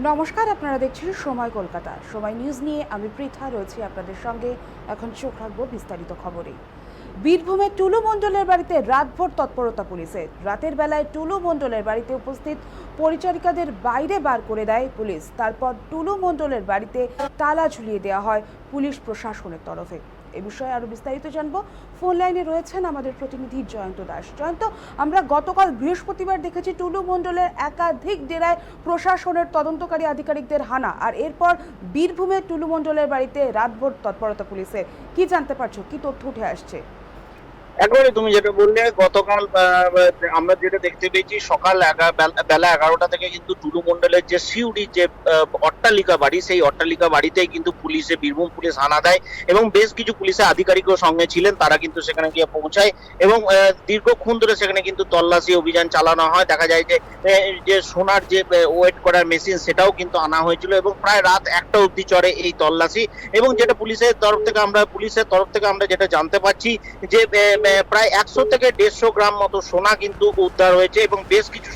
নমস্কার, আপনারা দেখছেন সময় কলকাতা। সময় নিউজ নিয়ে আমি পৃথা রয়েছি আপনাদের সঙ্গে। এখন চোখ রাখবো বিস্তারিত খবরে। বীরভূমে টুলু মণ্ডলের বাড়িতে রাতভর তৎপরতা পুলিশের। রাতের বেলায় টুলু মণ্ডলের বাড়িতে উপস্থিত পরিচারিকাদের বাইরে বার করে দেয় পুলিশ। তারপর টুলু মণ্ডলের বাড়িতে তালা ঝুলিয়ে দেওয়া হয় পুলিশ প্রশাসনের তরফে। এ বিষয়ে আরো বিস্তারিত জানবো। ফোন লাইনে রয়েছেন আমাদের প্রতিনিধি জয়ন্ত দাস। জয়ন্ত, আমরা গতকাল বৃহস্পতিবার দেখেছি টুলু মণ্ডলের একাধিক ডেরায় প্রশাসনের তদন্তকারী আধিকারিকদের হানা, আর এরপর বীরভূমে টুলু মণ্ডলের বাড়িতে রাতভর তৎপরতা পুলিশের। কি জানতে পারছো, কি তথ্য উঠে আসছে? একবারে তুমি যেটা বললে, গতকাল আমরা যেটা দেখতে পেয়েছি, সকাল বেলা 11টা থেকে কিন্তু টুলু মণ্ডলের যে সিউড়ি যে অট্টালিকা বাড়ি, সেই অট্টালিকা বাড়িতেই কিন্তু বীরভূম পুলিশ হানা দেয় এবং বেশ কিছু পুলিশের আধিকারিকও সঙ্গে ছিলেন। তারা কিন্তু সেখানে গিয়ে পৌঁছায় এবং দীর্ঘক্ষণ ধরে সেখানে কিন্তু তল্লাশি অভিযান চালানো হয়। দেখা যায় যে সোনার যে ওয়েট করার মেশিন, সেটাও কিন্তু আনা হয়েছিল এবং প্রায় রাত 1টা অবধি চলে এই তল্লাশি। এবং যেটা পুলিশের তরফ থেকে আমরা যেটা জানতে পারছি যে প্রায় 100 থেকে 150 গ্রাম মতো সোনা কিন্তু উদ্ধার হয়েছে এবং বেশ কিছু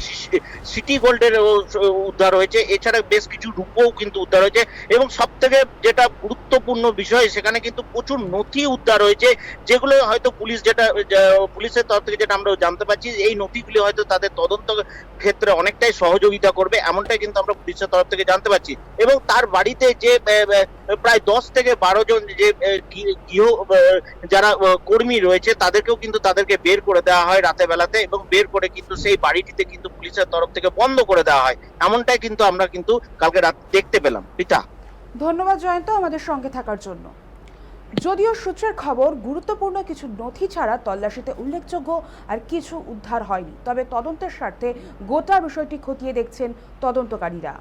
সিটি গোল্ডের উদ্ধার হয়েছে। এছাড়া বেশ কিছু রূপোও কিন্তু উদ্ধার হয়েছে এবং সব থেকে যেটা গুরুত্বপূর্ণ বিষয়, সেখানে কিন্তু প্রচুর নথি উদ্ধার হয়েছে, যেগুলো হয়তো পুলিশের তরফ থেকে যেটা আমরা জানতে পারছি, এই নথিগুলি হয়তো তাদের তদন্ত ক্ষেত্রে অনেকটাই সহযোগিতা করবে, এমনটাই কিন্তু আমরা পুলিশের তরফ থেকে জানতে পারছি। এবং তার বাড়িতে যে প্রায় 10 থেকে 12 জন যে গৃহ যারা কর্মী রয়েছে, তাদেরকে বের করে দেওয়া হয় রাতে বেলাতে এবং বের করে কিন্তু সেই বাড়িটিতে কিন্তু পুলিশের তরফ থেকে বন্ধ করে দেওয়া হয়। এমনটাই কিন্তু আমরা কালকে রাত দেখতে পেলাম। পিতা, ধন্যবাদ জয়ন্ত আমাদের সঙ্গে থাকার জন্য। যদিও সূত্রের খবর, গুরুত্বপূর্ণ কিছু নথি ছাড়া তল্লাশিতে উল্লেখযোগ্য আর কিছু উদ্ধার হয়নি, তবে তদন্তের স্বার্থে গোটা বিষয়টি খতিয়ে দেখছেন তদন্তকারীরা।